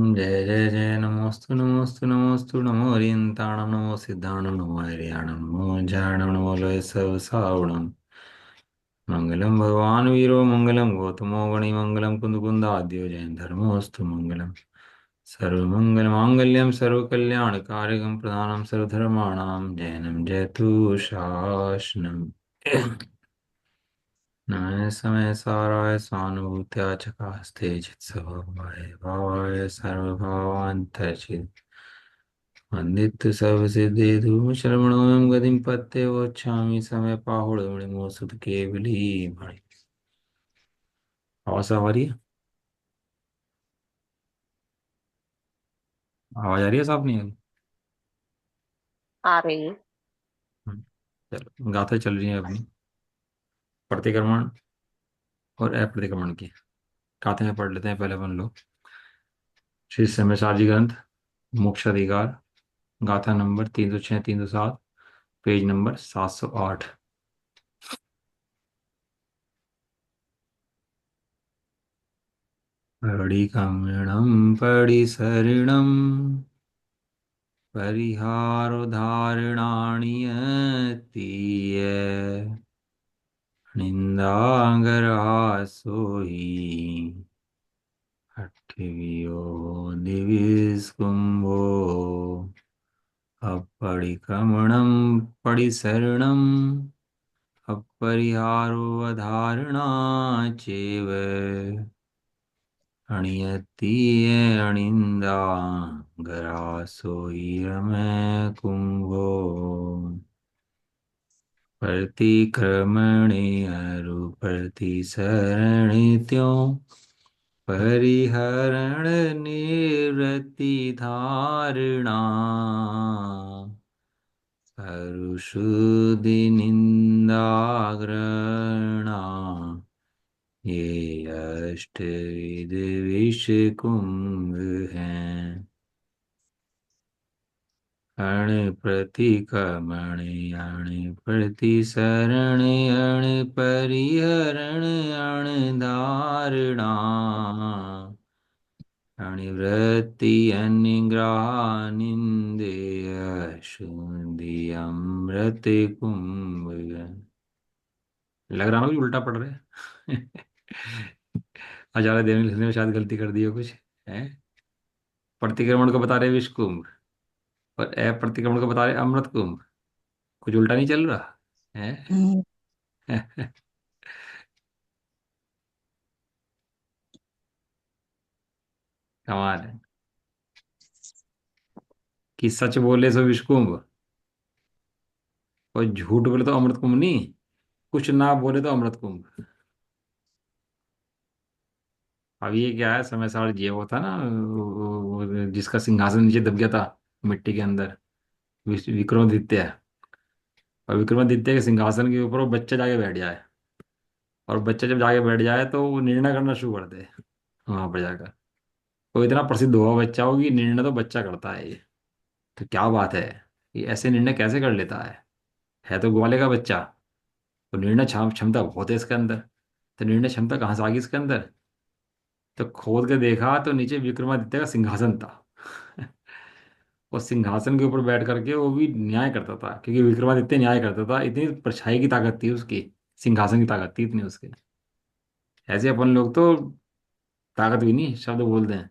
जय जय जय नमोस्तु नमोस्तु नमोस्तु नमो ओरियंताणं नमो सिद्धाणं नमो हरियाणं नमो ज्ञानं नमो लोय सब सावणं मंगलम भगवान वीरो मंगलम गौतमो गणिमंगलम कुंदकुंदाद्यो जैन धर्मोस्तु मंगलम सर्वमंगल मांगल्यम सर्वकल्याणकारकं प्रधानं सर्वधर्माणां जैनम जयतु शासनम नमः समय साराय स्वानुभूत्या चकास्ते चित्सभावाय भावाय सर्वभावान्तर्चित् वन्दित सर्वसिद्धेषु शरवणोऽयं गतिं पत्ते वक्ष्यामि समय पाहुणमणिमो सुत केवली मणि। आवाज आ रही है? आवाज आ रही है? साफ नहीं आ रही? आ रही है। हम्म, चलो गाथा चल रही है अपनी प्रतिक्रमण और अप्रतिक्रमण की। गाथे में पढ़ लेते हैं पहले अपन लोग। श्री समय ग्रंथ मोक्ष अधिकार गाथा नंबर 306 307 पेज नंबर 708। पडिकमणं पडिसरिणं परिहारोद्धारणाय निन्दागरासो हि हठिवियो दिविस्कुम्भो अपरिक्रमणं पडिसरणम् अपरिहारोद्धारणा चैव अणियत्तीय अणिन्दा गरासो हीरमे कुंभो प्रतिक्रमणे अरु प्रतिसरणित्यों परिहरण निवृत्ति धारणा अरुषुधि निंदाग्रणा ये अष्टविध विषकुंभ हैं। अण प्रतिक्रमण अण प्रतिसरण अण परिहरण अण धारणा अणिवृत्ति अनिग्रह निंदेय शुद्धि अमृत कुंभ। लग रहा ना कि उल्टा पढ़ रहे हैं। आचार्य देव ने लिखने में शायद गलती कर दी है कुछ है। प्रतिक्रमण को बता रहे विष कुंभ और अप्रतिक्रमण को बता रहे अमृत कुंभ। कुछ उल्टा नहीं चल रहा है। हम्म। कमाल है कि सच बोले सो विष कुंभ और झूठ बोले तो अमृत कुंभ नहीं। कुछ ना बोले तो अमृत कुंभ। अब ये क्या है समय सार ये वो था ना जिसका सिंहासन नीचे दब गया था मिट्टी के अंदर। विक्रमादित्य। और विक्रमादित्य के सिंहासन के ऊपर वो बच्चा जाके बैठ जाए। और बच्चा जब जाके बैठ जाए तो वो निर्णय करना शुरू कर दे वहां पर जाकर। वो इतना प्रसिद्ध हुआ बच्चा हो कि निर्णय तो बच्चा करता है ये। तो क्या बात है। ये ऐसे निर्णय कैसे कर लेता है तो ग्वाले का बच्चा। तो निर्णय क्षमता बहुत है इसके अंदर। तो निर्णय क्षमता कहाँ से आ गई इसके अंदर। तो खोद के देखा तो नीचे विक्रमादित्य का सिंहासन था। उस सिंहासन के ऊपर बैठ करके वो भी न्याय करता था क्योंकि विक्रमादित्य न्याय करता था। इतनी परछाई की ताकत थी उसकी। सिंहासन की ताकत थी इतनी उसके। ऐसे अपन लोग तो ताकत भी नहीं शब्द बोलते हैं।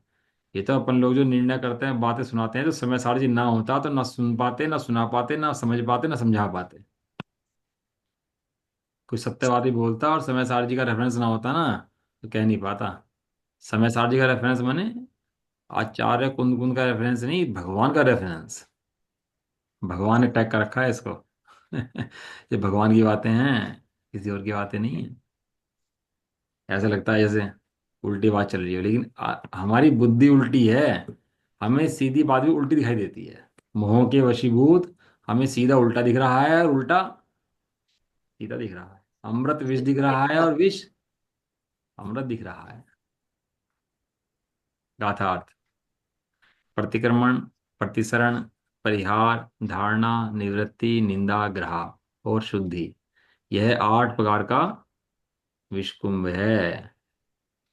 ये तो अपन लोग जो निर्णय करते हैं बातें सुनाते हैं जो समय सारजी ना होता तो ना सुन पाते ना सुना पाते ना समझ पाते ना समझा पाते। कोई सत्यवादी बोलता और समय सारजी का रेफरेंस ना होता ना तो कह नहीं पाता। समय सारजी का रेफरेंस माने आचार्य कुंद कुंद का रेफरेंस नहीं भगवान का रेफरेंस। भगवान ने टैग कर रखा है इसको। ये भगवान की बातें हैं किसी और की बातें नहीं है। ऐसा लगता है जैसे उल्टी बात चल रही है लेकिन हमारी बुद्धि उल्टी है। हमें सीधी बात भी उल्टी दिखाई देती है। मोह के वशीभूत हमें सीधा उल्टा दिख रहा है और उल्टा सीधा दिख रहा है। अमृत विष दिख रहा है और विष अमृत दिख रहा है। गाथार्थ। प्रतिक्रमण प्रतिसरण परिहार धारणा निवृत्ति निंदा ग्रह और शुद्धि यह 8 प्रकार का विषकुंभ है।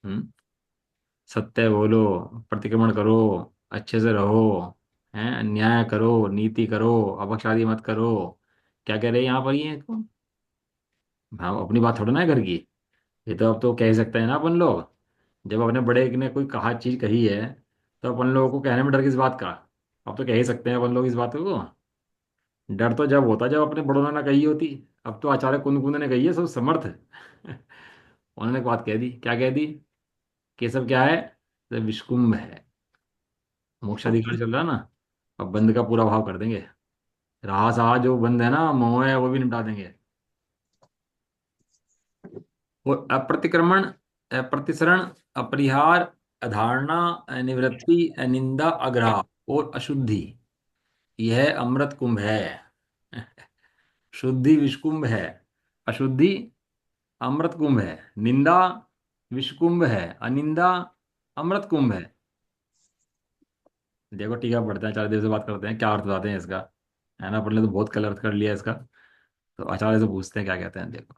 हम्म सत्य बोलो, प्रतिक्रमण करो, अच्छे से रहो, हैं, न्याय करो, नीति करो, अपक्षादी मत करो। क्या कह रहे हैं यहाँ पर ये इसको? हाँ, अपनी बात थोड़ा ना है घर की। ये तो अब तो कह ही सकते हैं ना अपन लोग। जब अपने बड़े ने कोई कहा चीज कही है, तो अपन लोगों को कहने में डर किस बात का? अब तो कह ही सकते हैं अपन लोग इस बात को। डर तो जब होता जब अपने बड़ों ने ना कही होती। अब तो आचार्य कुंद कुंद ने कही है, सब समर्थ। उन्होंने एक बात कह दी, क्या कह दी? कि सब क्या है? सब विषकुंभ है। मोक्ष अधिकार चल रहा है ना। अब बंद का पूरा भाव कर देंगे। रहा सहा जो बंद है ना, मोह है, वो भी निपटा देंगे। और अप्रतिक्रमण, अप्रतिसरण, अपरिहार, अधारणा, अनिवृत्ति, अनिंदा, अग्रह और अशुद्धि, यह अमृत कुंभ है। शुद्धि विषकुंभ है, अशुद्धि अमृत कुंभ है, निंदा विषकुंभ है, अनिंदा अमृत कुंभ है। देखो टीका पढ़ते हैं, आचार्य देव से बात करते हैं क्या अर्थ बताते हैं इसका। है ना, अपन ने तो बहुत कल अर्थ कर लिया इसका। तो आचार्य से पूछते हैं क्या कहते हैं, देखो।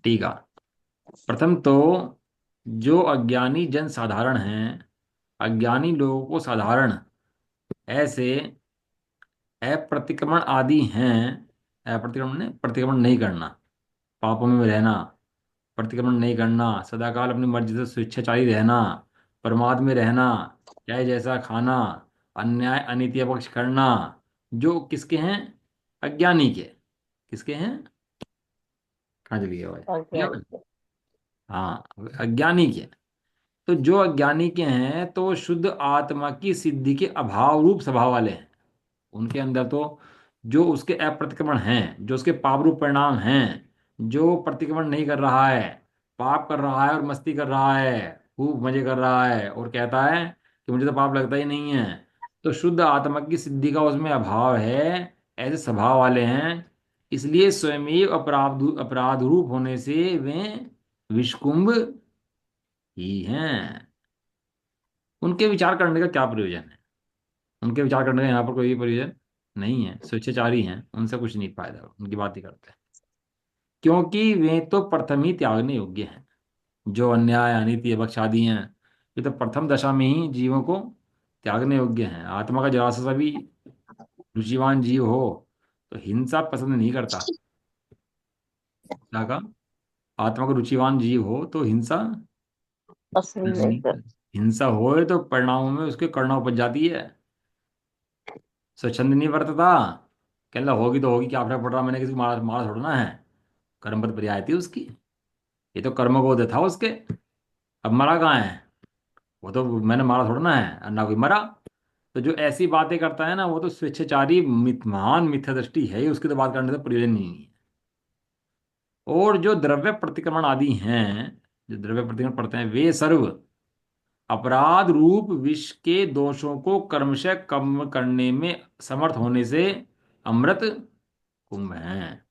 टीका। प्रथम तो जो अज्ञानी जन साधारण हैं, अज्ञानी लोगों को साधारण ऐसे अप्रतिक्रमण आदि हैं। अप्रतिक्रमण ने प्रतिक्रमण नहीं करना, पापों में रहना, प्रतिक्रमण नहीं करना, सदाकाल अपनी मर्जी से स्वेच्छाचारी रहना, प्रमाद में रहना, चाहे जैसा खाना, अन्याय अनीति पक्ष करना, जो किसके हैं? अज्ञानी के। किसके हैं? कहाँ चली गई आवाज? ठीक है? अज्ञानी। हाँ, अज्ञानी के। तो जो अज्ञानी के हैं तो शुद्ध आत्मा की सिद्धि के अभाव रूप स्वभाव वाले हैं। उनके अंदर तो जो उसके अप्रतिक्रमण हैं, जो उसके पाप रूप परिणाम हैं, जो प्रतिक्रमण नहीं कर रहा है, पाप कर रहा है और मस्ती कर रहा है, खूब मजे कर रहा है और कहता है कि मुझे तो पाप लगता ही नहीं है, तो शुद्ध आत्मा की सिद्धि का उसमें अभाव है। ऐसे स्वभाव वाले हैं, इसलिए स्वयं अपराध अपराध रूप होने से वे विषकुंभ ही हैं। उनके विचार करने का क्या प्रयोजन है? उनके विचार करने का यहाँ पर कोई भी प्रयोजन नहीं है। स्वेच्छाचारी हैं, उनसे कुछ नहीं फायदा, उनकी बात ही करते हैं। क्योंकि वे तो प्रथम ही त्यागने योग्य हैं। जो अन्याय अनीति बख्शादी हैं, ये तो प्रथम दशा में ही जीवों को त्यागने योग्य हैं। आत्मा का जरा सा भी रुचिवान जीव हो तो हिंसा पसंद नहीं करता। क्या कहा? आत्मा का रुचिवान जीव हो तो हिंसा पसंद पसंद नहीं नहीं कर। करता। हिंसा होए तो परिणामों में उसके करुणा उपज जाती है। स्वच्छंद नहीं बरतता। कहला होगी तो होगी, क्या फर्क पड़ रहा, मैंने किसी को मारा मारा छोड़ना है। कर्मपद पर्याय थी उसकी। ये तो कर्मबोध था उसके। अब मरा कहाँ है? वो तो मैंने मारा थोड़ा है, और ना कोई मरा। तो जो ऐसी बातें करता है ना, वो तो स्वेच्छाचारी महान मिथ्या दृष्टि है ही, उसकी तो बात करने से प्रयोजन नहीं है। और जो द्रव्य प्रतिक्रमण आदि हैं, जो द्रव्य प्रतिक्रमण पढ़ते हैं, वे सर्व अपराध रूप विष के दोषों को कर्मशः कम करने में समर्थ होने से अमृत कुंभ हैं।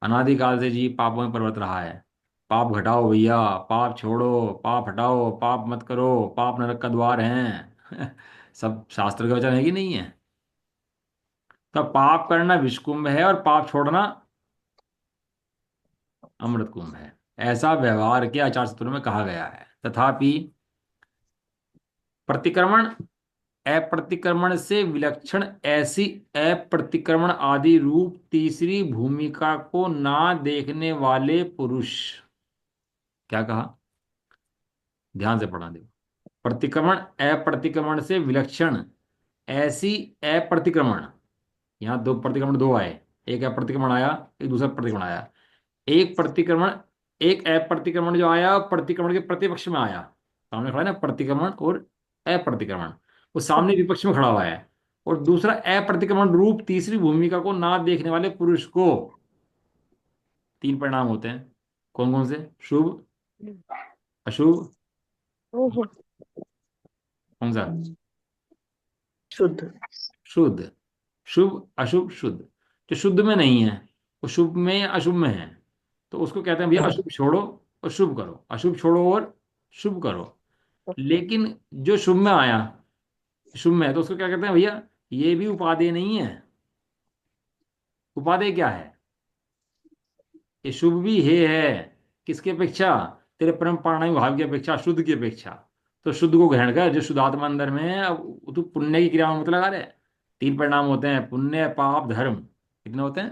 अनादिकाल से जी पापों में पर्वत रहा है। पाप घटाओ भैया, पाप छोड़ो, पाप हटाओ, पाप मत करो, पाप नरक का द्वार है। सब शास्त्र के वचन है कि नहीं है? तो पाप करना विषकुंभ है और पाप छोड़ना अमृत कुंभ है। ऐसा व्यवहार के आचार सूत्रों में कहा गया है। तथापि प्रतिक्रमण अप्रतिक्रमण से विलक्षण ऐसी अप्रतिक्रमण आदि रूप तीसरी भूमिका को ना देखने वाले पुरुष। क्या कहा? ध्यान से पढ़ा दे। प्रतिक्रमण अप्रतिक्रमण से विलक्षण ऐसी अप्रतिक्रमण, यहाँ दो प्रतिक्रमण दो आए। एक अप्रतिक्रमण आया, एक दूसरा प्रतिक्रमण आया। एक प्रतिक्रमण, एक अप्रतिक्रमण जो आया प्रतिक्रमण के प्रतिपक्ष में आया। सामने खड़ा है ना प्रतिक्रमण और अप्रतिक्रमण, वो सामने विपक्ष में खड़ा हुआ है। और दूसरा अप्रतिक्रमण रूप तीसरी भूमिका को ना देखने वाले पुरुष को तीन परिणाम होते हैं। कौन कौन से? शुभ, अशुभ, हम्म। कौन सा? शुद्ध। शुद्ध। शुभ अशुभ शुद्ध। जो शुद्ध में नहीं है, वो शुभ में या अशुभ में है, तो उसको कहते हैं भैया अशुभ छोड़ो और शुभ करो, अशुभ छोड़ो और शुभ करो। लेकिन जो शुभ में आया, शुभ में है, तो उसको क्या कहते हैं भैया? ये भी उपादेय नहीं है। उपादेय क्या है? ये शुभ भी है किसके अपेक्षा? तेरे परम प्राणायाम भाव की अपेक्षा, शुद्ध की अपेक्षा। तो शुद्ध को ग्रहण कर, जो शुद्धात्मा अंदर में है। अब तू पुण्य की क्रिया में मत लगा रहे। तीन परिणाम होते हैं, पुण्य पाप धर्म। कितने होते हैं?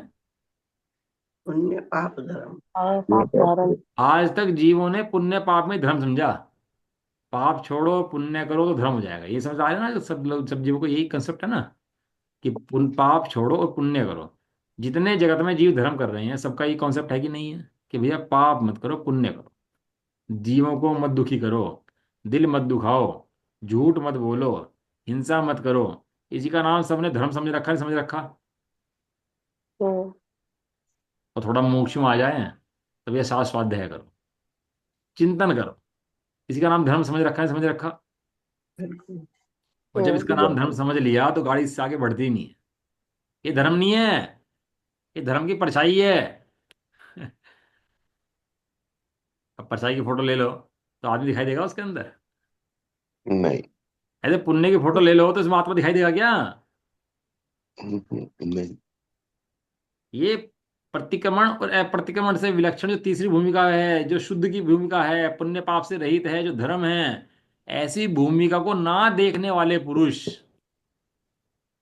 पुण्य पाप धर्म। और पाप धर्म। आज तक जीवों ने पुण्य पाप में धर्म समझा। पाप छोड़ो पुण्य करो तो धर्म हो जाएगा, ये समझ आ रहा है ना? सब लोग, सब जीवों को यही कंसेप्ट है ना, कि पाप छोड़ो और पुण्य करो। जितने जगत में जीव धर्म कर रहे हैं, सबका ये कॉन्सेप्ट है कि नहीं है, कि भैया पाप मत करो पुण्य करो। जीवों को मत दुखी करो, दिल मत दुखाओ, झूठ मत बोलो, हिंसा मत करो। इसी का नाम सबने धर्म समझ रखा, नहीं समझ रखा? हम्म। और थोड़ा मोक्ष में आ जाए तब ये साथ स्वाध्याय करो, चिंतन करो। इसी का नाम धर्म समझ रखा है, समझ रखा? बिल्कुल। और जब इसका नाम धर्म बिल्कुल। समझ लिया तो गाड़ी इससे आगे बढ़ती ही नहीं है। ये धर्म नहीं है, ये धर्म की परछाई है। अब परछाई की फोटो ले लो तो आदमी दिखाई देगा उसके अंदर? नहीं। ऐसे पुण्य की फोटो ले लो तो इसमें आत्मा दिखाई देगा क्या? नहीं। ये प्रतिक्रमण और अप्रतिक्रमण से विलक्षण जो तीसरी भूमिका है, जो शुद्ध की भूमिका है, पुण्य पाप से रहित है, जो धर्म है, ऐसी भूमिका को ना देखने वाले पुरुष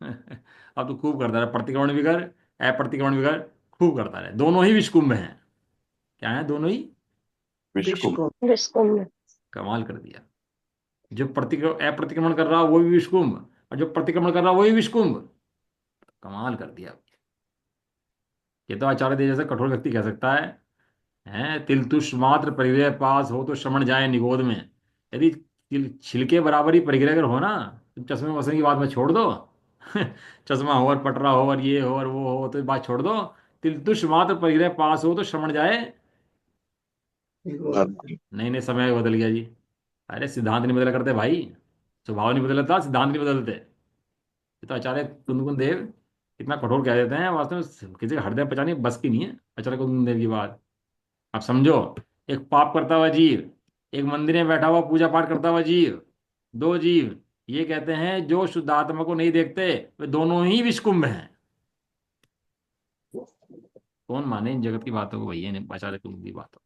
अब तो खूब करता रहे, प्रतिक्रमण भी कर, अप्रतिक्रमण भी कर, खूब करता रहे। दोनों ही विषकुंभ हैं। क्या है? दोनों ही विश्वकुम। विश्वकुंभ। कमाल कर दिया। जो प्रतिक्रमण अप्रतिक्रमण कर रहा वो भी विषकुंभ, और जो प्रतिक्रमण कर रहा वो भी विषकुंभ। कमाल कर दिया। ये तो आचार्य देव जैसा कठोर व्यक्ति कह सकता है, तिल तुष मात्र परिग्रह पास हो तो श्रमण जाए निगोद में। यदि छिलके बराबर ही परिग्रह अगर हो ना, तो चश्मे वसने की बात में छोड़ दो। चश्मा हो और पटरा हो और ये हो और वो हो तो ये बात छोड़ दो। तिल तुष मात्र परिग्रह पास हो तो श्रमण जाए। धर्म। नहीं नहीं, समय बदल गया जी। अरे सिद्धांत नहीं बदला करते भाई, स्वभाव नहीं बदलता, सिद्धांत नहीं बदलते। ये तो आचार्य कुंदकुन देव इतना कठोर कह देते हैं, वास्तव में किसी का हृदय पचाने बस की नहीं है आचार्य कुंदकुन देव की बात। अब समझो, एक पाप करता हुआ जीव, एक मंदिर में बैठा हुआ पूजा पाठ करता हुआ जीव, दो जीव, ये कहते हैं जो शुद्ध आत्मा को नहीं देखते वे दोनों ही विषकुंभ हैं। कौन माने इन जगत की बातों को भैया, नहीं आचार्य कुंद की बातों?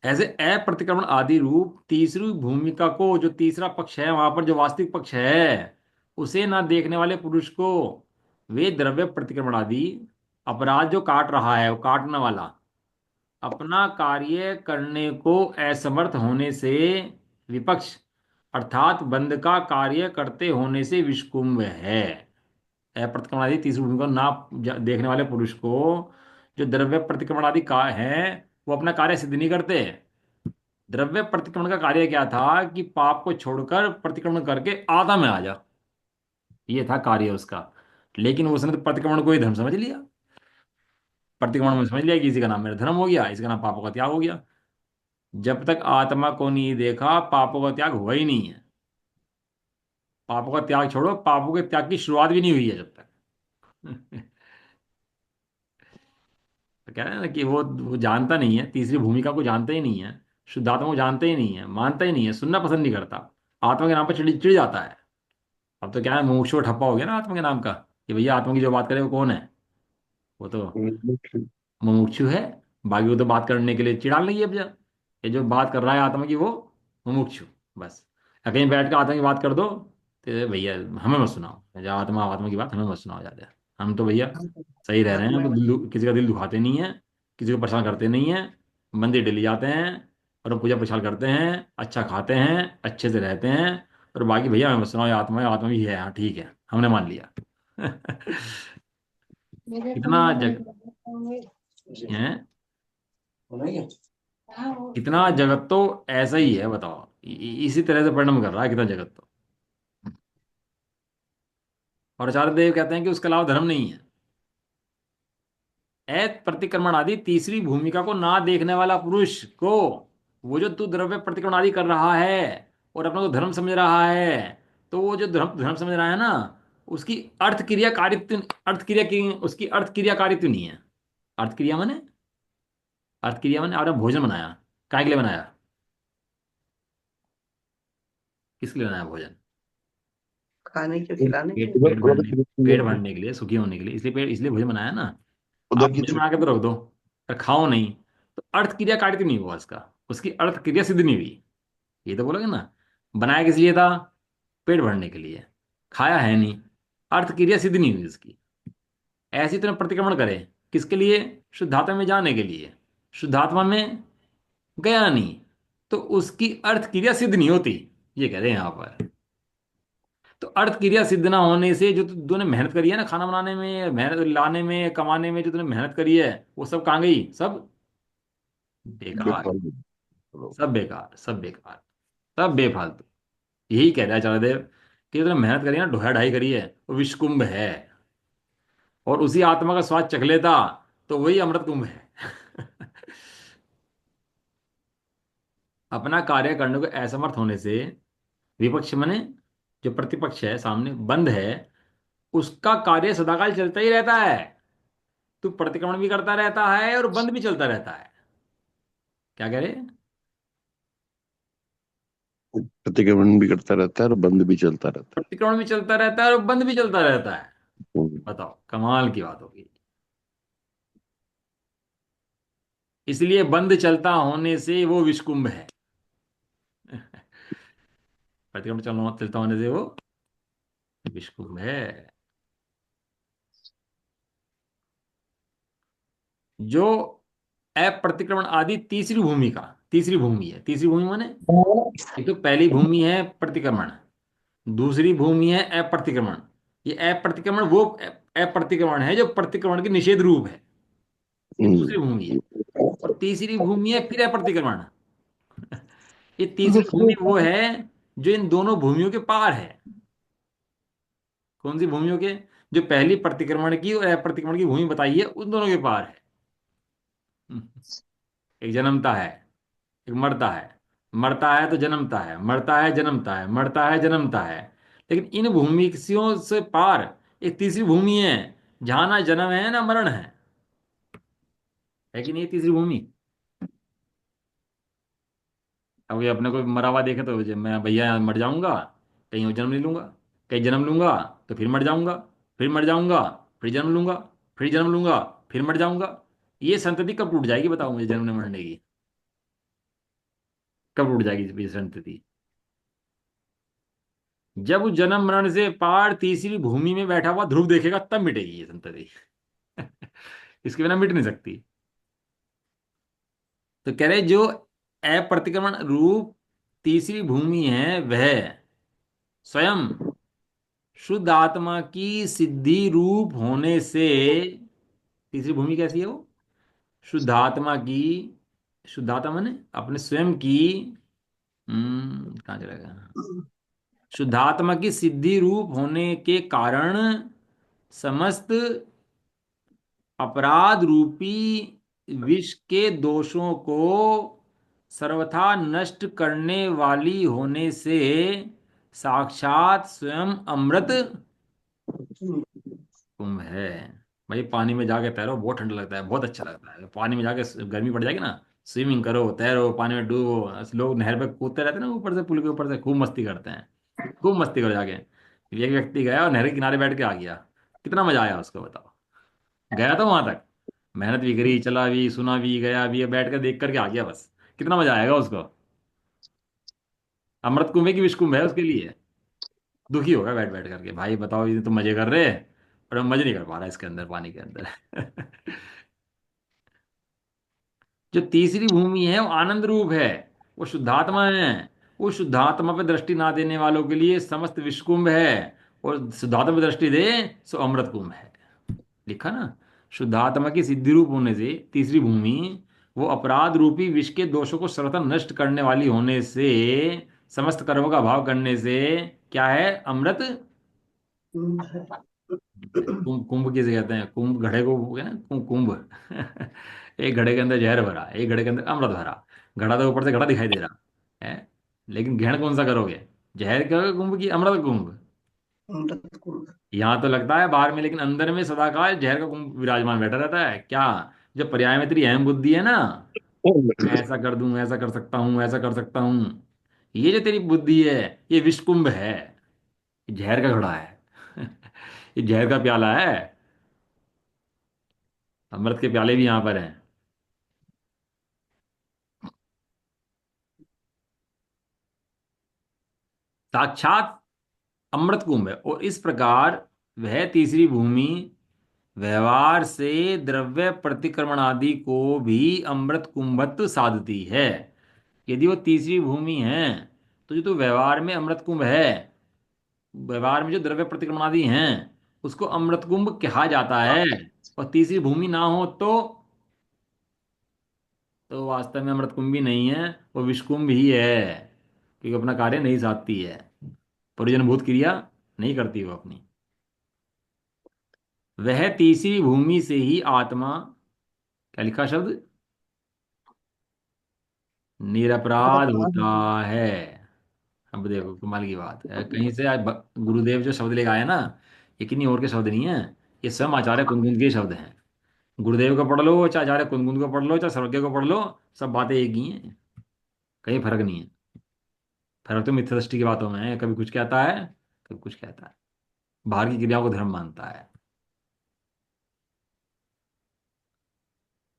ऐसे अप्रतिक्रमण आदि रूप तीसरी भूमिका को, जो तीसरा पक्ष है वहां पर, जो वास्तविक पक्ष है, उसे ना देखने वाले पुरुष को वे द्रव्य प्रतिक्रमण आदि अपराध जो काट रहा है, वो काटने वाला अपना कार्य करने को असमर्थ होने से विपक्ष, अर्थात बंध का कार्य करते होने से विषकुंभ है। अप्रतिक्रमण आदि तीसरी भूमिका को ना देखने वाले पुरुष को, जो द्रव्य प्रतिक्रमण आदि का है, वो अपना कार्य सिद्ध नहीं करते। द्रव्य प्रतिक्रमण का कार्य क्या था, कि पाप को छोड़कर प्रतिक्रमण करके आत्मा में आ जा, ये था कार्य उसका। लेकिन उसने तो प्रतिक्रमण को ही धर्म समझ लिया। प्रतिक्रमण में समझ लिया कि इसी का नाम मेरा धर्म हो गया, इसका नाम पापों का त्याग हो गया। जब तक आत्मा को नहीं देखा पापों का त्याग हुआ ही नहीं है। पापों का त्याग छोड़ो, पापों के त्याग की शुरुआत भी नहीं हुई है जब तक। तो कह रहे हैं ना कि वो जानता नहीं है, तीसरी भूमिका को जानता ही नहीं है, शुद्धात्मा को जानता ही नहीं है, मानता ही नहीं है, सुनना पसंद नहीं करता। आत्मा के नाम पर चिड़ चिड़ जाता है। अब तो क्या है, मुमुक्षु ठप्पा हो गया ना आत्मा के नाम का, कि भैया आत्मा की जो बात करे वो कौन है? वो तो मुमुक्षु है। बाकी वो तो बात करने के लिए चिढ़ाने लगी है अब जा। ये जो बात कर रहा है आत्मा की वो मुमुक्षु, बस। या कहीं बैठ कर आत्मा की बात कर दो तो भैया हमें मत सुनाओ, जा आत्मा आत्मा की बात हमें मत सुनाओ ज्यादा। हम तो भैया सही रह रहे हैं, हम तो किसी का दिल दुखाते नहीं है, किसी को परेशान करते नहीं है, मंदिर डेली जाते हैं और हम पूजा प्रसाद करते हैं, अच्छा खाते हैं, अच्छे से रहते हैं। और बाकी भैया हमें मत सुनाओ, ये आत्मा है, आत्मा भी है, हाँ ठीक है, हमने मान लिया। इतना जग है, इतना जगत तो ऐसा ही है, बताओ। इसी तरह से परिणाम कर रहा है कितना जगत तो। और आचार्य देव कहते हैं कि उसके अलावा धर्म नहीं है। प्रतिक्रमण आदि तीसरी भूमिका को ना देखने वाला पुरुष को, वो जो तू द्रव्य प्रतिक्रमण आदि कर रहा है और अपने को धर्म समझ रहा है, तो वो जो धर्म धर्म समझ रहा है ना, उसकी अर्थ क्रिया कारित्व, अर्थ क्रिया की उसकी अर्थ क्रिया कारित्व नहीं है। अर्थ क्रिया माने, अर्थ क्रिया माने आपने भोजन बनाया, काय के लिए बनाया? किसके लिए बनाया भोजन? खाने के खिलाने के। पेट भरने के लिए, सुखी होने के लिए, इसलिए पेट, इसलिए भोजन बनाया ना। उधर आप की भोजन थी। बना के तो रख दो, पर खाओ नहीं। तो अर्थ क्रिया कार्य नहीं हुआ उसका, उसकी अर्थ क्रिया सिद्ध नहीं हुई। ये तो बोलोगे ना, बनाया किस लिए था? पेट भरने के लिए। खाया है नहीं, अर्थ क्रिया सिद्ध नहीं हुई उसकी। ऐसे ही तो प्रतिक्रमण करे, किसके लिए? शुद्धात्मा में जाने के लिए। शुद्धात्मा में गया नहीं, तो उसकी अर्थ क्रिया सिद्ध नहीं होती। ये कह रहे हैं यहां पर। तो अर्थ क्रिया सिद्ध ना होने से जो तूने मेहनत करी है ना, खाना बनाने में, मेहनत लाने में, कमाने में, जो तूने मेहनत करी है, वो सब कहाँ गई? सब बेकार। बेफालतू लोग। सब बेकार, सब बेकार, सब बेफालतू। यही कह रहा है चाणक्य कि तूने मेहनत करी है ना, ढोया ढाई करी है, वो विष कुंभ है। और उसी आत्मा का स्वाद चख लेता तो वही अमृत कुंभ है। अपना कार्य करने को असमर्थ होने से विपक्ष माने जो प्रतिपक्ष है, सामने बंद है, उसका कार्य सदाकाल चलता ही रहता है। तू प्रतिक्रमण भी करता रहता है और बंद भी चलता रहता है। क्या कह रहे? प्रतिक्रमण भी करता रहता है और बंद भी चलता रहता प्रतिक्रमण भी चलता रहता है और बंद भी चलता रहता है। है। बताओ, कमाल की बात होगी। इसलिए बंद चलता होने से वो विषकुंभ है। प्रतिक्रमण चलना चलता होने से वो विषकुंभ है। जो अप्रतिक्रमण आदि तीसरी भूमि का, तीसरी भूमि है। तीसरी भूमि माने, एक तो पहली भूमि है प्रतिक्रमण, दूसरी भूमि है अप्रतिक्रमण। ये अप्रतिक्रमण वो अप्रतिक्रमण है जो प्रतिक्रमण के निषेध रूप है। ये दूसरी भूमि है। और तीसरी भूमि है फिर अप्रतिक्रमण। ये तीसरी भूमि वो है जो इन दोनों भूमियों के पार है। कौन सी भूमियों के? जो पहली प्रतिक्रमण की और अप्रतिक्रमण की भूमि बताई है, उन दोनों के पार है। एक जन्मता है, एक मरता है। मरता है तो जन्मता है, मरता है जन्मता है, मरता है जन्मता है। लेकिन इन भूमियों से पार एक तीसरी भूमि है, जहां ना जन्म है ना मरण है कि नहीं? तीसरी भूमि। अब ये अपने को मरा हुआ देखे तो मैं भैया मर जाऊंगा, कहीं और जन्म ले लूंगा, कहीं जन्म लूंगा तो फिर मर जाऊंगा, फिर मर जाऊंगा, फिर जन्म लूंगा, फिर जन्म लूंगा, फिर मर जाऊंगा। ये संतति कब टूट जाएगी बताओ मुझे, जन्मने मरने की? कब टूट जाएगी ये संतति? जब उस जन्म मरण से पार तीसरी भूमि में बैठा हुआ ध्रुव देखेगा, तब मिटेगी ये संतति। इसके बिना मिट नहीं सकती। तो कह रहे जो अप्रतिक्रमण रूप तीसरी भूमि है, वह स्वयं शुद्ध आत्मा की सिद्धि रूप होने से, तीसरी भूमि कैसी है वो? शुद्ध आत्मा की, शुद्ध आत्मा ने अपने स्वयं की, कहाँ चला गया? शुद्धात्मा की सिद्धि रूप होने के कारण समस्त अपराध रूपी विष के दोषों को सर्वथा नष्ट करने वाली होने से साक्षात स्वयं अमृत कुंभ है। भाई पानी में जाके तैरो, बहुत ठंडा लगता है, बहुत अच्छा लगता है। पानी में जाके गर्मी पड़ जाएगी ना, स्विमिंग करो, तैरो, पानी में डूबो। लोग नहर पे कूदते रहते हैं ना, ऊपर से, पुल के ऊपर से, खूब मस्ती करते हैं। खूब मस्ती करो जाके। एक व्यक्ति गया और नहर के किनारे बैठ के आ गया। कितना मजा आया उसको बताओ। गया तो वहां तक, मेहनत भी करी, चला भी, सुना भी, गया भी, बैठ कर देख करके आ गया बस। कितना मजा आएगा उसको? अमृत कुंभ है कि विष कुंभ है उसके लिए? दुखी होगा बैठ बैठ करके, भाई बताओ, ये तो मजे कर रहे हैं और हम मजे नहीं कर पा रहा इसके अंदर, पानी के अंदर। जो तीसरी भूमि है वो आनंद रूप है, वो शुद्धात्मा है। वो शुद्धात्मा पे दृष्टि ना देने वालों के लिए समस्त विष कुंभ है। और शुद्धात्मा पे दृष्टि दे सो अमृत कुंभ है। लिखा ना, शुद्धात्मा की सिद्धि रूप होने से तीसरी भूमि, वो अपराध रूपी विष के दोषों को सर्वथा नष्ट करने वाली होने से, समस्त कर्मों का भाव करने से, क्या है? अमृत कुंभ। कुंभ किसे कहते हैं? कुंभ घड़े को कहते हैं ना, कुंभ। एक घड़े के अंदर जहर भरा, एक घड़े के अंदर अमृत भरा। घड़ा तो ऊपर से घड़ा दिखाई दे रहा है, लेकिन ग्रहण कौन सा करोगे? जहर का कुंभ की अमृत कुंभ? यहाँ तो लगता है बाहर में, लेकिन अंदर में सदाकाल जहर का कुंभ विराजमान बैठा रहता है। क्या? जो पर्याय में तेरी अहम बुद्धि है ना, मैं ऐसा कर दूं, ऐसा कर सकता हूँ, ऐसा कर सकता हूँ, ये जो तेरी बुद्धि है, ये विष कुंभ है। ये जहर का घड़ा है। ये जहर का प्याला है। अमृत के प्याले भी यहाँ पर हैं। साक्षात अमृत कुंभ है। और इस प्रकार वह तीसरी भूमि व्यवहार से द्रव्य प्रतिक्रमण आदि को भी अमृत कुंभत्व साधती है। यदि वो तीसरी भूमि है तो जो तो व्यवहार में अमृत कुंभ है, व्यवहार में जो द्रव्य प्रतिक्रमण आदि हैं, उसको अमृत कुंभ कहा जाता है। और तीसरी भूमि ना हो तो वास्तव में अमृत कुंभ भी नहीं है, वो विषकुंभ ही है, क्योंकि अपना कार्य नहीं साधती है, परिजनभूत क्रिया नहीं करती वो अपनी। वह तीसरी भूमि से ही आत्मा, क्या लिखा शब्द, निरपराध निरपराध होता होता है। अब देखो कमाल की बात है, कहीं से आज गुरुदेव जो शब्द लेकर आए ना, ये किन्हीं और के शब्द नहीं है, ये स्वयं आचार्य कुंदकुंद के शब्द हैं। गुरुदेव को पढ़ लो, चाहे आचार्य कुंदकुंद को पढ़ लो, चाहे सर्वज्ञ को पढ़ लो, सब बातें एक ही हैं, कहीं फर्क नहीं है। फर्क तो मिथ्या दृष्टि की बातों में है, कभी कुछ कहता है, कभी कुछ कहता है, बाहर की क्रियाओं को धर्म मानता है।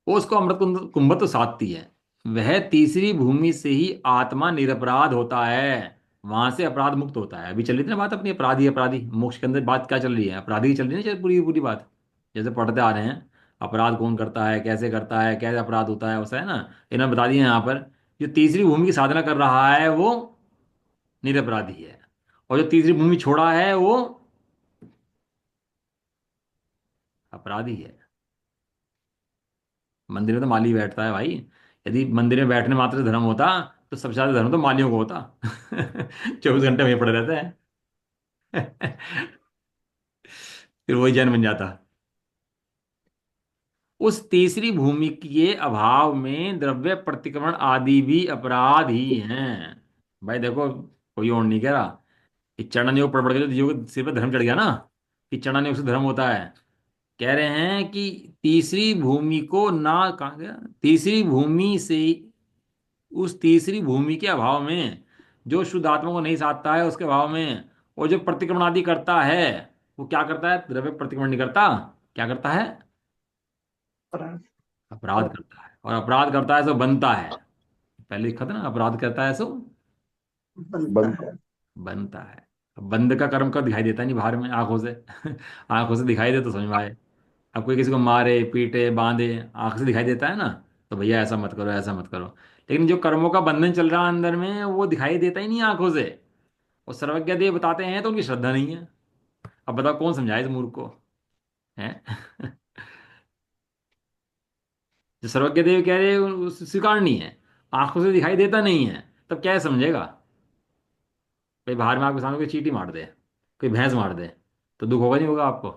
वो उसको अमृत कुंभत तो साधती है। वह तीसरी भूमि से ही आत्मा निरपराध होता है, वहां से अपराध मुक्त होता है। अभी चल रही थी ना बात अपनी, अपराधी अपराधी मोक्ष के अंदर बात क्या चल रही है, अपराधी की चल रही है ना पूरी पूरी बात, जैसे पढ़ते आ रहे हैं। अपराध कौन करता है, कैसे करता है, कैसे अपराध होता है, वैसा है ना। इन्होंने बता दिया यहाँ पर, जो तीसरी भूमि की साधना कर रहा है वो निरपराधी है, और जो तीसरी भूमि छोड़ा है वो अपराधी है। मंदिर में तो माली बैठता है भाई। यदि मंदिर में बैठने मात्र से धर्म होता तो सबसे ज्यादा धर्म तो मालियों को होता। 24 घंटे वहीं पड़े रहते हैं। फिर वही जैन बन जाता। उस तीसरी भूमि के अभाव में द्रव्य प्रतिक्रमण आदि भी अपराध ही हैं। भाई देखो, कोई और नहीं कह रहा, कि चरण योग पढ़ पढ़ के जो जीव के सिर पर धर्म चढ़ गया ना, कि चरण योग से धर्म होता है। कह रहे हैं कि तीसरी भूमि को ना, कहा गया, तीसरी भूमि से, उस तीसरी भूमि के अभाव में जो शुद्ध आत्मा को नहीं साधता है उसके अभाव में, और जो प्रतिक्रमण आदि करता है, वो क्या करता है, द्रव्य प्रतिक्रमण नहीं करता, क्या करता है, अपराध अपराध करता है। और अपराध करता है सो बनता है। पहले लिखा था ना, अपराध करता है सो बनता बनता है। है। बनता है। अब बंद का कर्म का दिखाई देता नहीं बाहर में आंखों से। आंखों से दिखाई दे तो समझ में आए। अब कोई किसी को मारे पीटे बांधे, आंख से दिखाई देता है ना, तो भैया ऐसा मत करो, ऐसा मत करो। लेकिन जो कर्मों का बंधन चल रहा है अंदर में, वो दिखाई देता ही नहीं आंखों से। और सर्वज्ञ देव बताते हैं तो उनकी श्रद्धा नहीं है। अब बताओ कौन समझाए इस मूर्ख को, है। जो सर्वज्ञ देव कह रहे हैं स्वीकार नहीं है, आंखों से दिखाई देता नहीं है, तब क्या समझेगा। भाई बाहर में आपके सामने कोई चींटी मार दे, कोई भैंस मार दे, तो दुख होगा नहीं होगा आपको।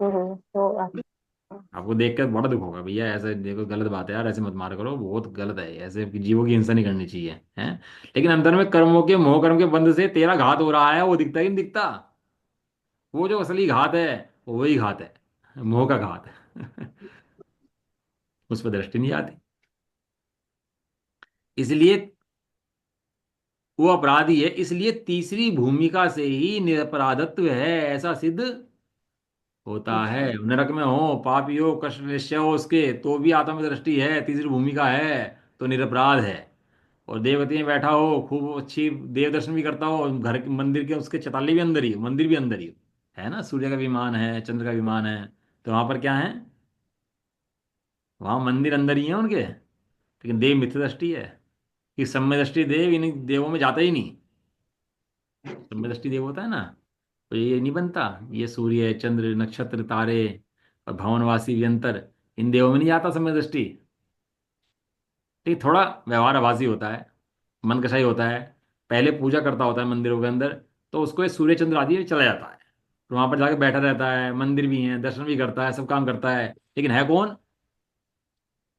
तो आपको देख कर बड़ा दुख होगा, भैया ऐसे देखो गलत बात है यार, ऐसे मत मार करो, बहुत गलत है, ऐसे जीवों की हिंसा नहीं करनी चाहिए, है। लेकिन अंदर में कर्मों के मोह कर्म के बंध से तेरा घात हो रहा है, वो दिखता ही नहीं दिखता। वो जो असली घात है, वो वही घात है, मोह का घात। उस पर दृष्टि नहीं आती। इसलिए वो अपराधी है, इसलिए तीसरी भूमिका से ही निरपराधत्व है, ऐसा सिद्ध होता है। होता है। नरक में हो, पापी हो, कष्ट निश्चय हो उसके, तो भी आत्मा में दृष्टि है, तीसरी भूमिका है, तो निरपराध है। और देवगति में बैठा हो, खूब अच्छी देव दर्शन भी करता हो, घर के मंदिर के उसके चताले भी अंदर ही, मंदिर भी अंदर ही है ना, सूर्य का विमान है, चंद्र का विमान है, तो वहां पर क्या है, वहां मंदिर अंदर ही है उनके। लेकिन देव मिथ्या दृष्टि है, कि सम्य दृष्टि देव इन देवों में जाता ही नहीं। सम्य दृष्टि देव होता है ना, तो ये नहीं बनता, ये सूर्य चंद्र नक्षत्र तारे और भवनवासी व्यंतर, इन देवों में नहीं आता समय दृष्टि। ठीक, थोड़ा व्यवहार आभासी होता है, मन कसाई होता है, पहले पूजा करता होता है मंदिरों के अंदर, तो उसको ये सूर्य चंद्र आदि चला जाता है, तो वहां पर जाके बैठा रहता है, मंदिर भी है, दर्शन भी करता है, सब काम करता है, लेकिन है कौन,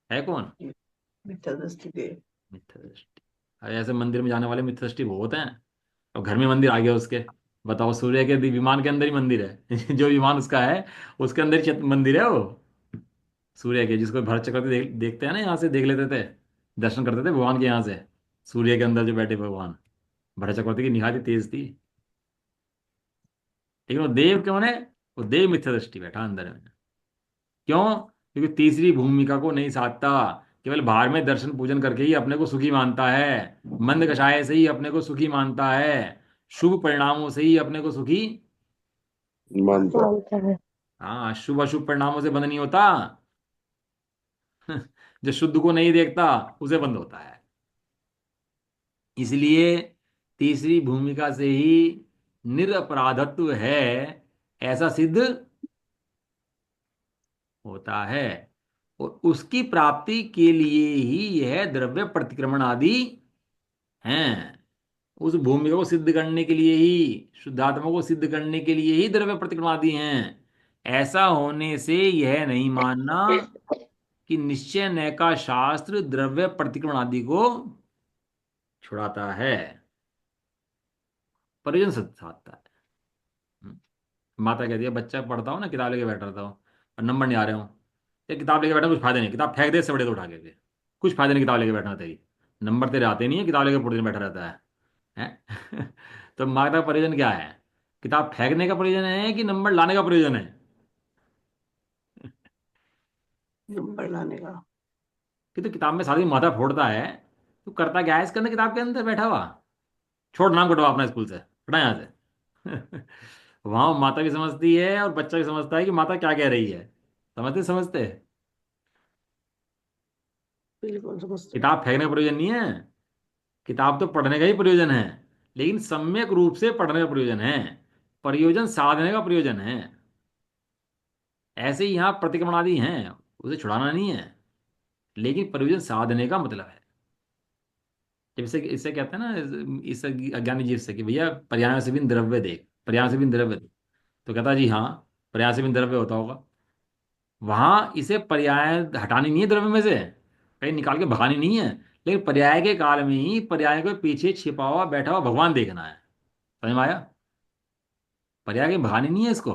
है कौन, मिथ्या दृष्टि दे। मिथ्या दृष्टि। अरे ऐसे मंदिर में जाने वाले मिथ्या दृष्टि बहुत हैं। अब घर में मंदिर आ गया उसके, बताओ, सूर्य के विमान के अंदर ही मंदिर है। जो विमान उसका है, उसके अंदर ही मंदिर है वो, सूर्य के, जिसको भरत चक्रवर्ती देखते हैं ना, यहाँ से देख लेते थे, दर्शन करते थे भगवान के यहाँ से, सूर्य के अंदर जो बैठे भगवान, भरत चक्रवर्ती की निगाह तेज थी। लेकिन वो देव क्यों है, वो देव मिथ्या दृष्टि बैठा अंदर में। क्यों, क्योंकि तीसरी भूमिका को नहीं साधता, केवल बाहर में दर्शन पूजन करके ही अपने को सुखी मानता है, मंद कषाय से ही अपने को सुखी मानता है, शुभ परिणामों से ही अपने को सुखी। मानता है। मानता है। हाँ, शुभ अशुभ परिणामों से बंध नहीं होता। जो शुद्ध को नहीं देखता उसे बंद होता है। इसलिए तीसरी भूमिका से ही निरपराधत्व है ऐसा सिद्ध होता है, और उसकी प्राप्ति के लिए ही यह द्रव्य प्रतिक्रमण आदि हैं। उस भूमिका को सिद्ध करने के लिए ही, शुद्धात्मा को सिद्ध करने के लिए ही द्रव्य प्रतिक्रमण आदि हैं। ऐसा होने से यह नहीं मानना कि निश्चय न का शास्त्र द्रव्य प्रतिक्रमण आदि को छुड़ाता है, प्रयोजन साधता है। हम्म। माता कहती है, बच्चा पढ़ता हो ना, किताब लेके बैठा रहता हो और नंबर नहीं आ रहे हो, ये किताब लेके बैठा कुछ फायदा नहीं, किताब फेंक दे इससे बड़े तो उठा के फिर, कुछ फायदा नहीं किताब लेके बैठना तेरी, नंबर तेरे आते नहीं है, किताब लेके पूरे दिन बैठा रहता है। तो माता का प्रयोजन क्या है? किताब फेंकने का प्रयोजन है कि नंबर लाने का प्रयोजन है? नंबर लाने का। कि तो किताब में सारी माथा फोड़ता है, तो करता क्या है इसके अंदर, किताब के अंदर बैठा हुआ? छोड़, नाम कटवा अपना स्कूल से, हटा यहाँ से। वहां माता भी समझती है और बच्चा भी समझता है कि माता क्या कह रही है। समझते समझते, बिल्कुल समझते हैं। किताब फेंकने का प्रयोजन नहीं है, किताब तो पढ़ने का ही प्रयोजन है, लेकिन सम्यक रूप से पढ़ने का प्रयोजन है, प्रयोजन साधने का प्रयोजन है। ऐसे ही यहाँ प्रतिक्रमण आदि हैं, उसे छुड़ाना नहीं है, लेकिन प्रयोजन साधने का मतलब है। जब इसे इससे कहते हैं ना, इस अज्ञानी जीव से कि भैया पर्याय से भी द्रव्य देख, पर्याय से भी द्रव्य देख, तो कहता है जी हाँ, पर्याय से भी द्रव्य होता होगा। वहां इसे पर्याय हटानी नहीं है द्रव्य में से, कहीं निकाल के भगानी नहीं है, लेकिन पर्याय के काल में ही पर्याय के पीछे छिपा हुआ बैठा हुआ भगवान देखना है। समझ में आया? पर्याय के भगानी नहीं है इसको,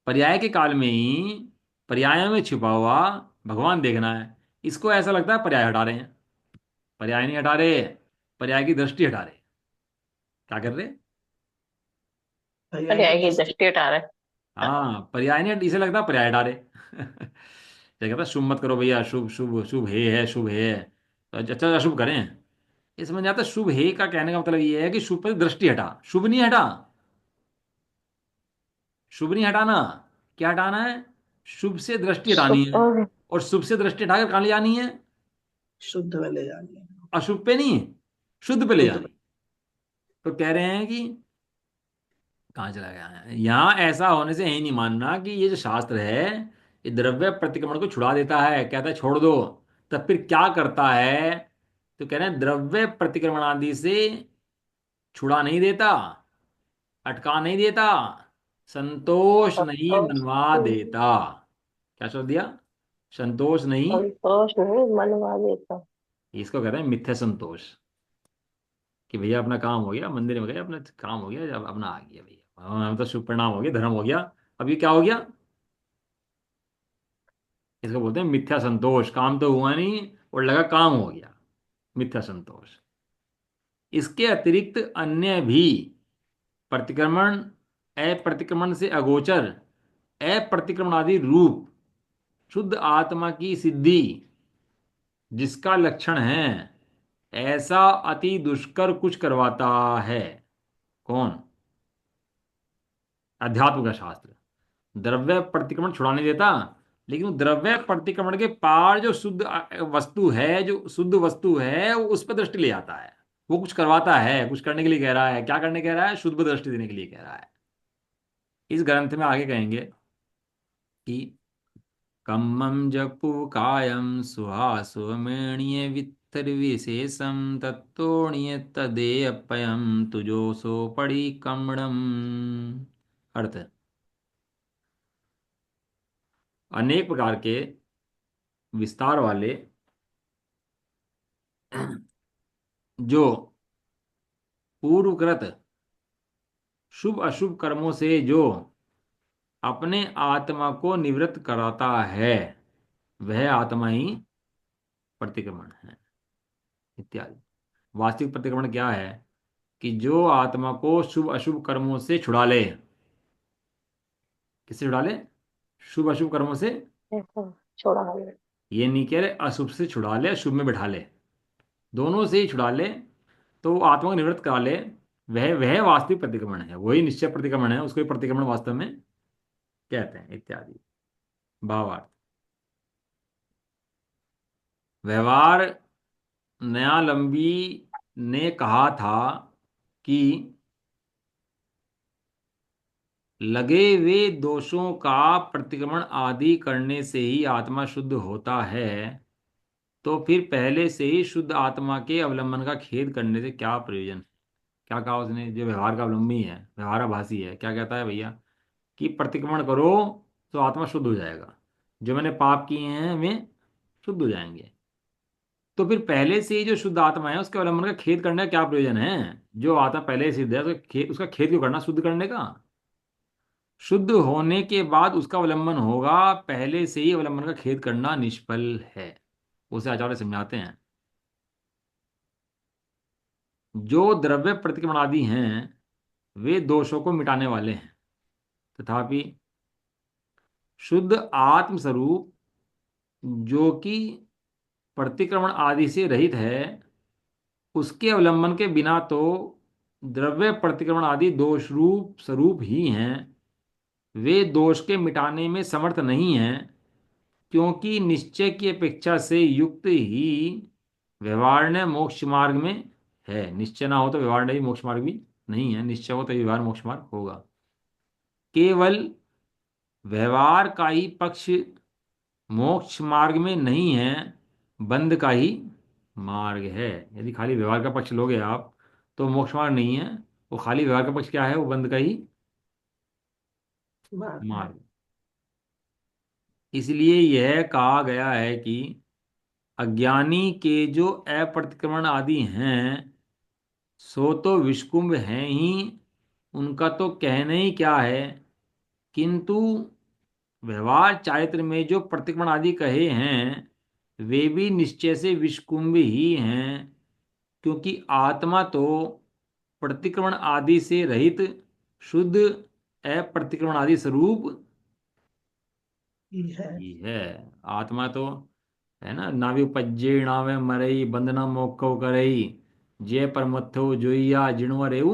पर्याय के काल में ही पर्याय में छिपा हुआ भगवान देखना है। इसको ऐसा लगता है पर्याय हटा रहे हैं, पर्याय नहीं हटा रहे, पर्याय की दृष्टि हटा रहे। क्या कर रहे? पर्याय की पर्याय की दृष्टि। दृष्टि हटा रहे। हाँ, पर्याय नहीं, इसे लगता है पर्याय हटा रहे। क्या कहता है, शुभ मत करो भैया, शुभ शुभ शुभ हे है, शुभ हे है, तो अच्छा अशुभ करें। ये समझ आता है, शुभ हे का कहने का मतलब ये है कि शुभ पर दृष्टि हटा, शुभ नहीं हटा, शुभ नहीं हटाना। क्या हटाना है? शुभ से दृष्टि हटानी शुभ है, और और शुभ से दृष्टि हटाकर कहाँ ले जानी है? शुद्ध में ले जानी है। अशुभ पे नहीं, शुद्ध पे ले शुद्ध में। जानी। तो कह रहे हैं कि कहाँ चला गया है, यहाँ ऐसा होने से यही नहीं मानना कि ये जो शास्त्र है ये द्रव्य प्रतिक्रमण को छुड़ा देता है, कहता है छोड़ दो। तब फिर क्या करता है? तो कह रहे हैं द्रव्य प्रतिक्रमण आदि से छुड़ा नहीं देता, अटका नहीं देता, संतोष नहीं संतोष मनवा देता। क्या शब्द दिया? संतोष नहीं। संतोष नहीं मनवा देता। इसको कहते हैं मिथ्या संतोष, कि भैया अपना काम हो गया, मंदिर में गए, अपना काम हो गया, अब अपना आ गया भैया, हम तो शुभ परिणाम हो गया, धर्म हो गया। अब ये क्या हो गया? इसको बोलते हैं मिथ्या संतोष, काम तो हुआ नहीं और लगा काम हो गया, मिथ्या संतोष। इसके अतिरिक्त अन्य भी प्रतिक्रमण, अप्रतिक्रमण से अगोचर, अप्रतिक्रमण आदि रूप शुद्ध आत्मा की सिद्धि जिसका लक्षण है, ऐसा अति दुष्कर कुछ करवाता है। कौन? अध्यात्म का शास्त्र। द्रव्य प्रतिक्रमण छुड़ाने देता, लेकिन द्रव्य प्रतिक्रमण के पार जो शुद्ध वस्तु है, जो शुद्ध वस्तु है, वो उस पर दृष्टि ले आता है। वो कुछ करवाता है, कुछ करने के लिए कह रहा है। क्या करने कह रहा है? शुद्ध दृष्टि देने के लिए कह रहा है। इस ग्रंथ में आगे कहेंगे कि कम्मं जपु कायं सुहासोमेण्य वित्तर्विशेषं तत्तोण्य तदेयपयं तुजोसो पड़ी कमणम। अर्थ: अनेक प्रकार के विस्तार वाले जो पूर्वकृत शुभ अशुभ कर्मों से जो अपने आत्मा को निवृत्त कराता है, वह आत्मा ही प्रतिक्रमण है, इत्यादि। वास्तविक प्रतिक्रमण क्या है? कि जो आत्मा को शुभ अशुभ कर्मों से छुड़ा ले। किससे छुड़ा ले? शुभ अशुभ कर्मों से। ऐसा छोड़ा हमने। ये नहीं कह रहे अशुभ से छुड़ा ले, शुभ में बिठा ले, दोनों से ही छुड़ा ले, तो आत्मा को निवृत्त करा ले। वह वास्तविक प्रतिक्रमण है, वही निश्चय प्रतिक्रमण है, उसको ही प्रतिक्रमण वास्तव में कहते हैं इत्यादि। भावार्थ। व्यवहार न्यालंबी ने कहा था कि लगे वे दोषों का प्रतिक्रमण आदि करने से ही आत्मा शुद्ध होता है, तो फिर पहले से ही शुद्ध आत्मा के अवलंबन का खेद करने से क्या प्रयोजन। क्या कहा उसने, जो व्यवहार का अवलंबी है, व्यवहाराभासी है, क्या कहता है भैया कि प्रतिक्रमण करो तो आत्मा शुद्ध हो जाएगा, जो मैंने पाप किए हैं वे शुद्ध हो जाएंगे। तो फिर पहले से ही जो शुद्ध आत्मा है उसके अवलंबन का खेद करने का क्या प्रयोजन है। जो आत्मा पहले ही सिद्ध है उसका खेद क्यों करना शुद्ध करने का। शुद्ध होने के बाद उसका अवलंबन होगा, पहले से ही अवलंबन का खेद करना निष्फल है। उसे आचार्य समझाते हैं, जो द्रव्य प्रतिक्रमण आदि हैं वे दोषों को मिटाने वाले हैं, तथापि शुद्ध आत्म स्वरूप जो कि प्रतिक्रमण आदि से रहित है, उसके अवलंबन के बिना तो द्रव्य प्रतिक्रमण आदि दोष रूप स्वरूप ही हैं, वे दोष के मिटाने में समर्थ नहीं हैं, क्योंकि निश्चय की अपेक्षा से युक्त ही व्यवहार्य मोक्ष मार्ग में है। निश्चय ना हो तो व्यवहार्य भी मोक्ष मार्ग भी नहीं है, निश्चय हो तो व्यवहार मोक्ष मार्ग होगा। केवल व्यवहार का ही पक्ष मोक्ष मार्ग में नहीं है, बंध का ही मार्ग है। यदि खाली व्यवहार का पक्ष लोगे आप तो मोक्ष मार्ग नहीं है, वो खाली व्यवहार का पक्ष क्या है, वो बंध का ही मार्ग है। मार्ग। इसलिए यह कहा गया है कि अज्ञानी के जो अप्रतिक्रमण आदि हैं सो तो विषकुंभ हैं ही, उनका तो कहना ही क्या है, किंतु व्यवहार चारित्र में जो प्रतिक्रमण आदि कहे हैं वे भी निश्चय से विषकुंभ ही हैं, क्योंकि आत्मा तो प्रतिक्रमण आदि से रहित शुद्ध अप्रतिक्रमण आदि स्वरूप ही है। ही है। आत्मा तो है ना, नाभि उपज्जे नावे मरई बंधना मोक्ष करई, जे परमथो जोइया जिणवर रेऊ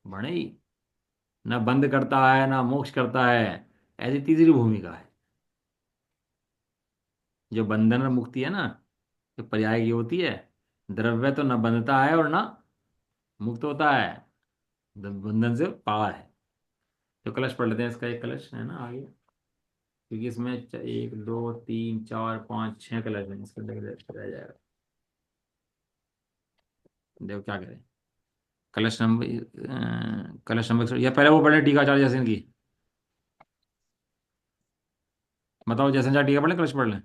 भणई। न बंद करता है ना मोक्ष करता है, ऐसी तीसरी भूमिका है। जो बंधन और मुक्ति है ना, जो पर्याय की होती है, द्रव्य तो न बंधता है और न मुक्त होता है, बंधन से पार है। तो कलश पढ़ लेते हैं, इसका एक कलश है ना आगे, क्योंकि इसमें एक दो तीन चार पाँच छह कलश हैं, इसका रह जाएगा। देखो क्या करें। कलश नंबर या पहले वो पढ़े टीकाचार्य जैसे की। बताओ जैसे चार टीका पढ़े कलश पढ़ लें।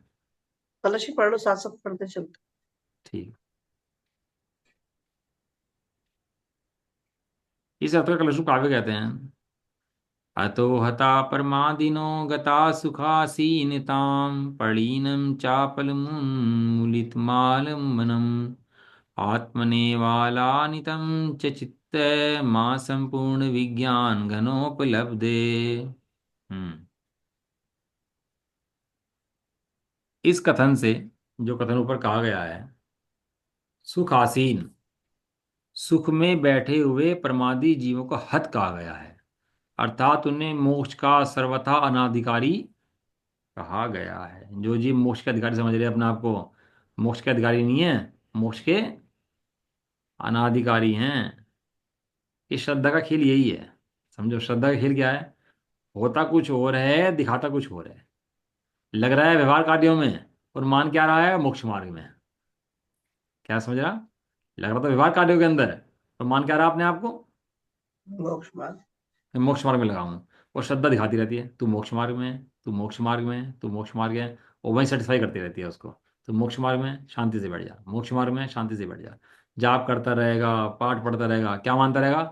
कलश ही पढ़ लो, साथ साथ पढ़ते चलते। ठीक। इस अर्थ का कलश को काव्य कहते हैं। अतो हता परमादिनो गता सुखासीनतां पडीनं चापलमुन्मूलितमालम्बनम् आत्मनेवालानितं च चित्तमा संपूर्ण विज्ञान घनोपलब्धे। हम्म। इस कथन से, जो कथन ऊपर कहा गया है, सुखासीन सुख में बैठे हुए प्रमादी जीवों को हत कहा गया है, अर्थात उन्हें मोक्ष का सर्वथा अनाधिकारी कहा गया है। जो जीव मोक्ष के अधिकारी समझ रहे हैं अपने आप को, मोक्ष के अधिकारी नहीं है, मोक्ष के अनाधिकारी हैं। इस श्रद्धा का खेल यही है। समझो श्रद्धा का खेल क्या है, होता कुछ और है दिखाता कुछ और है। लग रहा है व्यवहार कार्यों में और मान क्या रहा है मोक्ष मार्ग में। क्या समझ रहा, लग रहा था व्यवहार कार्यों के अंदर और मान क्या रहा अपने आप को मोक्ष मार्ग। मैं मोक्ष मार्ग में लगा हूँ। और श्रद्धा दिखाती रहती है तू मोक्ष मार्ग में है, तू मोक्ष मार्ग में है, तू मोक्ष मार्ग है। और वही सेटिस्फाई करती रहती है उसको। तो मोक्ष मार्ग में शांति से बैठ जा, मोक्ष मार्ग में शांति से बैठ जा। जाप करता रहेगा, पाठ पढ़ता रहेगा, क्या मानता रहेगा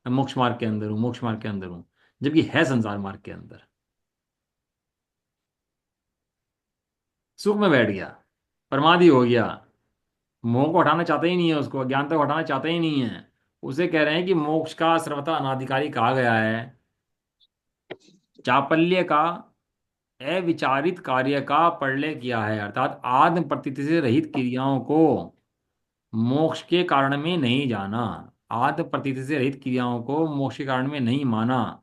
मैं मोक्ष मार्ग के अंदर हूँ, मोक्ष मार्ग के अंदर हूँ, जबकि है संसार मार्ग के अंदर। सुख में बैठ गया, प्रमादी हो गया, मोह को हटाना चाहता ही नहीं है, उसको अज्ञानता को हटाना चाहता ही नहीं है। उसे कह रहे हैं कि मोक्ष का सर्वथा अनाधिकारी कहा गया है, चापल्य का अविचारित कार्य का प्रलय किया है, अर्थात आत्म प्रतीति से रहित क्रियाओं को मोक्ष के कारण में नहीं जाना, आत्म प्रतीति से रहित क्रियाओं को मोक्ष के कारण में नहीं माना,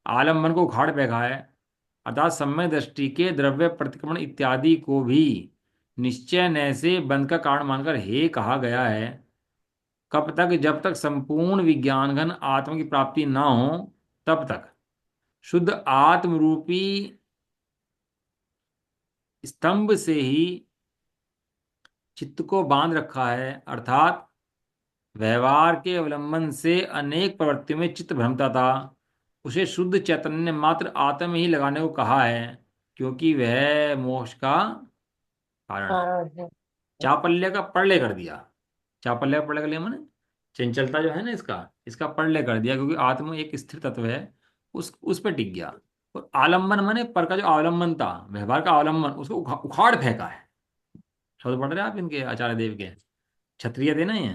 आलम्बन को उखाड़ फेंका है, अर्थात सम्यक दृष्टि के द्रव्य प्रतिक्रमण इत्यादि को भी निश्चय न से बंध का कारण मानकर हे कहा गया है। कब तक? जब तक संपूर्ण विज्ञान घन आत्मा की प्राप्ति ना हो तब तक शुद्ध आत्म रूपी स्तंभ से ही चित्त को बांध रखा है, अर्थात व्यवहार के अवलंबन से अनेक प्रवृत्तियों में चित्त भ्रमता था, उसे शुद्ध चैतन्य मात्र आत्मा में ही लगाने को कहा है, क्योंकि वह मोक्ष का कारण है। हाँ है। चापल्य का प्रलय कर दिया। चापल्य का प्रलय कर लिया मैंने, चंचलता जो है ना इसका, इसका प्रलय कर दिया, क्योंकि आत्मा एक स्थिर तत्व है, उस पर टिक गया। और आलम्बन माने पर का जो अवलंबन था, व्यवहार का अवलंबन, उसको उखाड़ फेंका है। शब्द पढ़ रहे हैं आप इनके, आचार्य देव के? क्षत्रिय थे ना ये,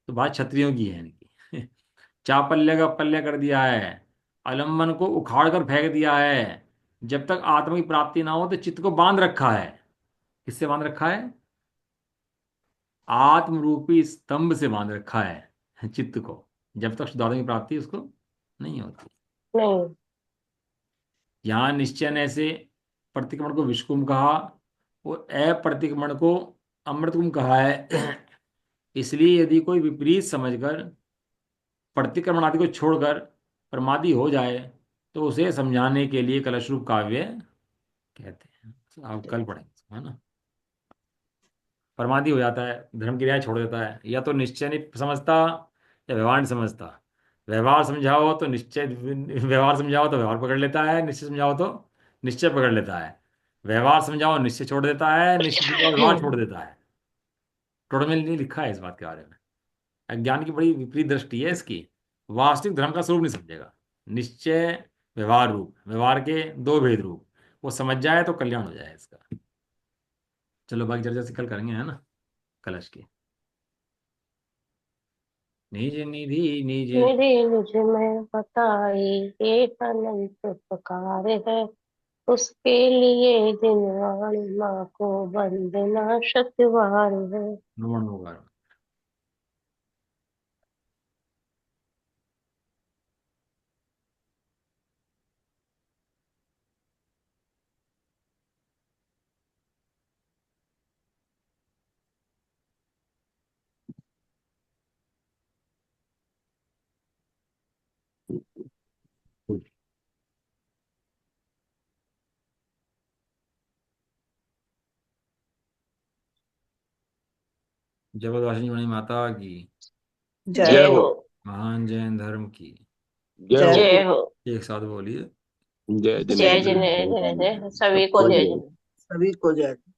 तो बात क्षत्रियों की है इनकी। चापल्य का पल्य कर दिया है, आलम्बन को उखाड़ कर फेंक दिया है। जब तक आत्मा की प्राप्ति ना हो तो चित्त को बांध रखा है। किससे बांध रखा है? आत्म रूपी स्तंभ से बांध रखा है चित्त को, जब तक शुद्धात्मा की प्राप्ति उसको नहीं होती। नहीं। यहाँ निश्चय ने से प्रतिक्रमण को विषकुंभ कहा और अप्रतिक्रमण को अमृतकुंभ कहा है। इसलिए यदि कोई विपरीत समझकर प्रतिक्रमण आदि को छोड़कर प्रमादी हो जाए तो उसे समझाने के लिए कलश रूप काव्य कहते हैं। आप कल पढ़ेंगे, है ना? प्रमादी हो जाता है, धर्म क्रियाएं छोड़ देता है, या तो निश्चय नहीं समझता या व्यवहार नहीं समझता। व्यवहार समझाओ तो निश्चय, व्यवहार समझाओ तो व्यवहार पकड़ लेता है, निश्चय समझाओ तो निश्चय पकड़ लेता है। व्यवहार समझाओ निश्चय छोड़ देता है, निश्चय समझाओ व्यवहार छोड़ देता है। टोटल में नहीं लिखा है इस बात के बारे में। अज्ञान की बड़ी विपरीत दृष्टि है इसकी। वास्तविक धर्म का स्वरूप नहीं समझेगा। निश्चय व्यवहार रूप, व्यवहार के दो भेद रूप, वो समझ जाए तो कल्याण हो जाए इसका। चलो बाकी चर्चा से कल करेंगे, है ना, कलश की। निज निधि निज। मेरे मुझे में बताई, एक अनंत उपकार है, उसके लिए जिनवाणी माँ को वंदना शतवार है। नमन होगा। जगतवासिनी मणि माता की, जय जय जय हो। हो। महान जैन धर्म की। जय जय हो। जय हो। हो। एक साथ बोलिए। जय जय जिनेंद्र, जय जय जय जय, जय। सभी को सबको जय जय। जय। सभी को जय।